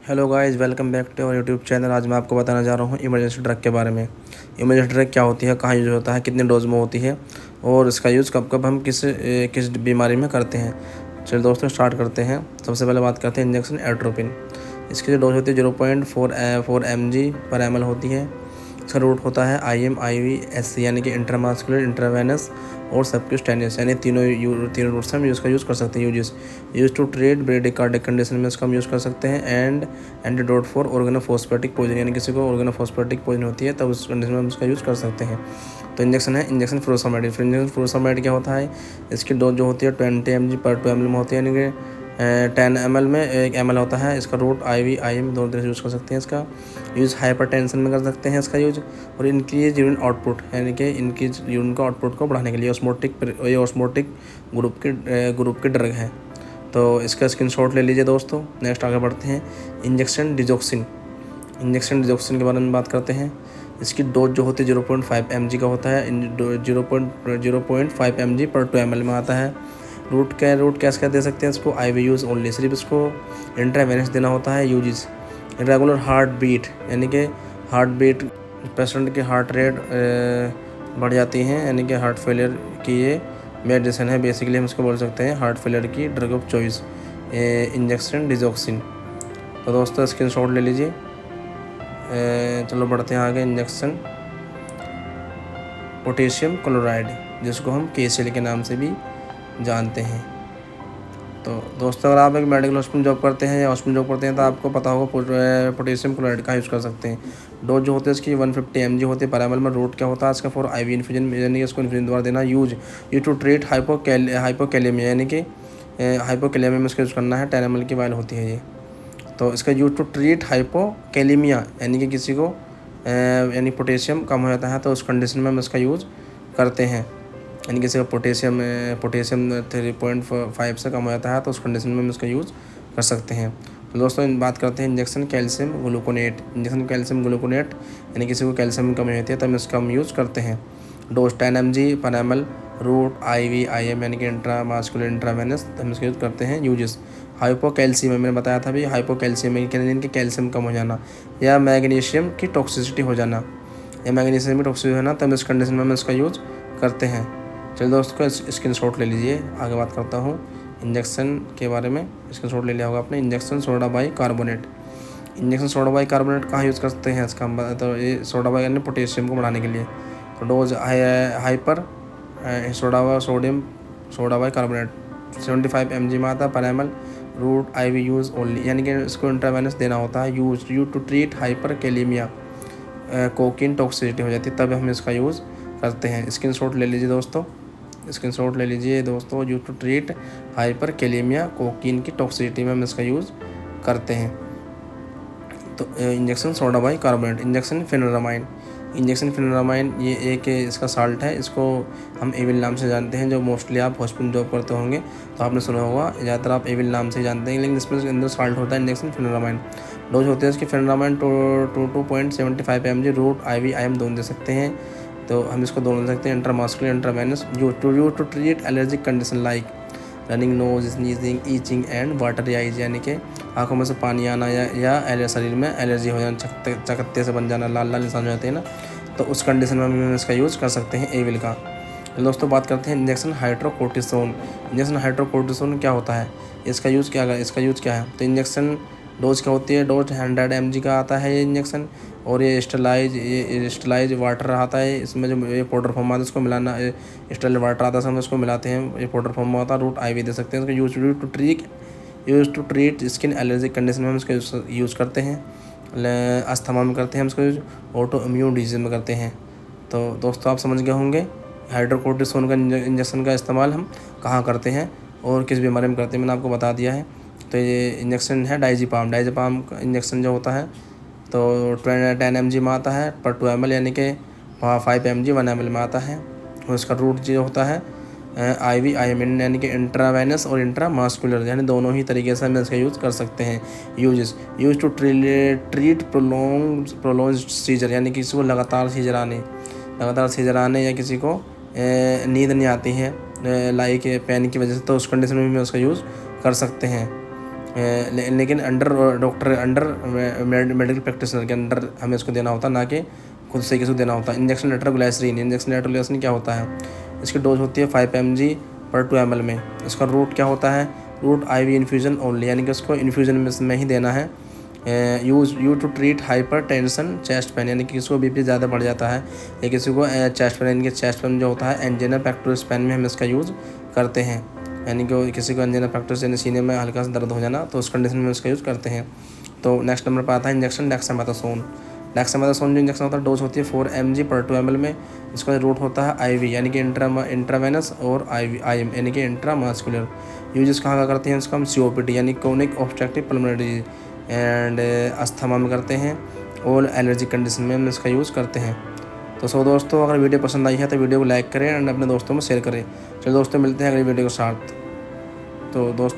Hello guys, welcome back to our YouTube channel. आज मैं आपको बताना जा रहा हूँ इमरजेंसी ड्रग के बारे में। इमरजेंसी ड्रग क्या होती है, कहाँ यूज़ होता है, कितने डोज में होती है और इसका यूज़ कब कब हम किस बीमारी में करते हैं। चलिए दोस्तों स्टार्ट करते हैं। सबसे पहले बात करते हैं इंजेक्शन एट्रोपिन। इसकी जो डोज होती है 0.4 mg पर ml होती है। इसका रूट होता है IM, IV, SC यानी कि इंट्रामास्कुलर, इंट्रावेनस और सबक्यूटेनियस यानी तीनों रूट से हम इसका यूज़ कर सकते हैं। यूज टू ट्रीट ब्रेडिकार्डिक कंडीशन में इसका हम यूज़ कर सकते हैं। एंड एंटीडोट फॉर ऑर्गेनोफॉस्फेटिक पॉइजन यानी किसी को ऑर्गेनोफॉस्फेटिक पॉइजन होती है तब उस कंडीशन में हम इसका यूज़ कर सकते हैं। तो इंजेक्शन है इंजेक्शन फ्यूरोसमाइड क्या होता है, इसकी डोज जो होती है 20 mg पर 2 ml में होती है, यानी कि 10 ml में 1 ml होता है। इसका रूट IV, IM दोनों तरह से यूज़ कर सकते हैं। इसका यूज़ हाइपरटेंशन में कर सकते हैं इसका यूज, और इंक्रीज यूरिन आउटपुट यानी कि इनकी यूरिन का आउटपुट को बढ़ाने के लिए ऑस्मोटिक ग्रुप की ड्रग है। तो इसका स्क्रीनशॉट ले लीजिए दोस्तों। नेक्स्ट आगे बढ़ते हैं इंजेक्शन डिजोक्सिन के बारे में बात करते हैं। इसकी डोज जो होती है 0.5 mg का होता है। 0.5 mg पर 2 ml में आता है। रूट कैसे दे सकते हैं इसको, IV यूज़ ओनली, सिर्फ इसको इंट्रावेनस देना होता है। यूजेस रेगुलर हार्ट बीट यानी कि हार्ट बीट पेशेंट की हार्ट रेट बढ़ जाती हैं, यानी कि हार्ट फेलियर की ये मेडिसिन है। बेसिकली हम इसको बोल सकते हैं हार्ट फेलियर की drug of choice injection digoxin. तो दोस्तों स्क्रीनशॉट ले लीजिए। चलो बढ़ते हैं आगे। इंजेक्शन पोटेशियम क्लोराइड जिसको हम KCl के नाम से भी जानते हैं। तो दोस्तों अगर आप एक मेडिकल हॉस्पिटल जॉब करते हैं या हॉस्पिटल जॉब करते हैं तो आपको पता होगा पोटेशियम क्लोराइड का यूज़ कर सकते हैं। डोज जो होते हैं इसकी 150 mg होती है पर ml में। रूट क्या होता है इसका, फॉर IV इन्फ्यूजन यानी कि इसको इन्फ्यूजन द्वारा देना। यूज टू ट्रीट हाइपोकैलेमिया यानी कि हाइपोकैलेमिया में इसका यूज़ करना है। 10 ml की वायल होती है ये। तो इसका यूज टू ट्रीट हाइपोकैलेमिया यानी कि किसी को यानी पोटेशियम कम हो जाता है तो उस कंडीशन में हम इसका यूज़ करते हैं। यानी किसी का पोटेशियम 3.5 से कम हो जाता है तो उस कंडीशन में हम इसका यूज़ कर सकते हैं। तो दोस्तों बात करते हैं इंजेक्शन कैल्शियम ग्लूकोनेट यानी किसी को कैल्शियम की कमी होती है तो हम इसका यूज़ करते हैं। डोज 10 mg पर ml। रूट IV, IM यानी कि इंट्रामास्कुलर, इंट्रावेनस हम इसका यूज़ करते हैं। यूजेस हाइपोकैल्शियम मैंने बताया था भी, हाइपोकैल्शियम यानी कि कैल्शियम कम हो जाना या मैग्नीशियम की टॉक्सिसिटी हो जाना तो हम इस कंडीशन में हम इसका यूज़ करते हैं। चलिए दोस्तों स्क्रीनशॉट ले लीजिए। आगे बात करता हूँ इंजेक्शन के बारे में। स्क्रीनशॉट ले लिया होगा आपने। इंजेक्शन सोडा बाइकार्बोनेट कहाँ यूज़ करते हैं इसका, तो ये सोडा बाई यानी पोटेशियम को बढ़ाने के लिए। तो dose hyper soda bicarbonate 75 mg में आता है पर ml। Route IV use only यानी कि इसको इंट्रावेनस देना होता है। Use to treat hyperkalaemia, cocaine toxicity हो जाती है तब हम इसका यूज़ करते हैं। स्क्रीनशॉट ले लीजिए दोस्तों। Use to treat hyperkalaemia, cocaine की टॉक्सिसिटी में हम इसका यूज़ करते हैं। तो injection soda bicarbonate. Injection pheniramine ये एक इसका साल्ट है। इसको हम एविल नाम से जानते हैं। जो मोस्टली आप हॉस्पिटल जॉब करते होंगे तो आपने सुना होगा, ज़्यादातर आप एविल नाम से जानते हैं, लेकिन इसमें अंदर साल्ट होता है इंजेक्शन फिनरामाइन। डोज होते हैं इसकी फिनरामाइन 2.75 mg। रूट IV, IM दोनों दे सकते हैं। तो हम इसको दोनों दे सकते हैं, intramuscular, intravenous. Use to treat allergic condition like running nose, sneezing, itching and watery eyes यानी कि आँखों में से पानी आना या शरीर में एलर्जी हो जाना, चकत्ते से बन जाना, लाल निशान हो जाते हैं ना, तो उस कंडीशन में हम इसका यूज़ कर सकते हैं एविल का। दोस्तों बात करते हैं इंजेक्शन हाइड्रोकोर्टिसोन क्या होता है, इसका यूज़ क्या है। तो इंजेक्शन डोज क्या होती है, डोज 100 mg का आता है ये इंजेक्शन, और ये स्टरलाइज वाटर आता है। इसमें जो ये पाउडर फॉर्म आता है उसको मिलाना, स्टरलाइज वाटर आता है हम उसको मिलाते हैं, ये पाउडर फॉर्म में आता है। रूट IV दे सकते हैं इसको। Use to treat skin allergic condition में हम इसको यूज़ करते हैं। अस्थमा में करते हैं हम इसको यूज़, ऑटो इम्यून डिजीज में करते हैं। तो दोस्तों आप समझ गए होंगे हाइड्रोकोर्टिसोन का इंजेक्शन का इस्तेमाल हम कहाँ करते हैं और किस बीमारी में करते हैं, मैंने आपको बता दिया है। तो ये इंजेक्शन है डाइजीपाम का इंजेक्शन जो होता है तो 10 mg में आता है पर 2 ml यानी कि 5 mg 1 ml में आता है। और इसका रूट जो होता है IV, IM यानी कि इंट्रावेनस और इंट्रामास्कुलर यानी दोनों ही तरीके से हम इसका यूज़ कर सकते हैं। Use to treat prolong seizure यानी किसी को लगातार सीजर आने या किसी को नींद नहीं आती है लाइक पेन की वजह से, तो उस कंडीशन में भी उसका यूज़ कर सकते हैं। लेकिन मेडिकल प्रैक्टिशनर के अंडर हमें इसको देना होता है, ना कि खुद से किसी को देना होता है। इंजेक्शन नाइट्रोग्लिसरीन क्या होता है? इसकी डोज होती है 5 mg/2 ml में। इसका रूट क्या होता है? रूट IV इन्फ्यूज़न ओनली, यानी कि उसको इन्फ्यूज़न में ही देना है। Use to treat hypertension chest pain, यानी कि किसी को BP ज़्यादा बढ़ जाता है या किसी को चेस्ट पेन, यानी कि चेस्ट पेन जो होता है एंजिना पेक्टोरिस पेन में हम इसका यूज़ करते हैं। यानी कि किसी को एंजिना पेक्टोरिस यानी सीने में हल्का सा दर्द हो जाना, तो उस कंडीशन में इसका यूज़ करते हैं। तो नेक्स्ट नंबर पर आता है इंजेक्शन डेक्सामेथासोन। डेक्सामेथासोन जो इंजेक्शन होता है डोज होती है 4 mg/2 ml में। इसका रूट होता है IV, यानी कि इंट्रावेनस, और IM यानी कि इंट्रामास्कुलर। यूज कहाँ का करते हैं इसका? हम COPD यानी chronic obstructive pulmonary disease and asthma में करते हैं, और एलर्जी कंडीशन में हम इसका यूज़ करते हैं। तो दोस्तों, अगर वीडियो पसंद आई है तो वीडियो को लाइक करें एंड अपने दोस्तों में शेयर करें। चलो दोस्तों, मिलते हैं अगली वीडियो के साथ। तो दोस्तों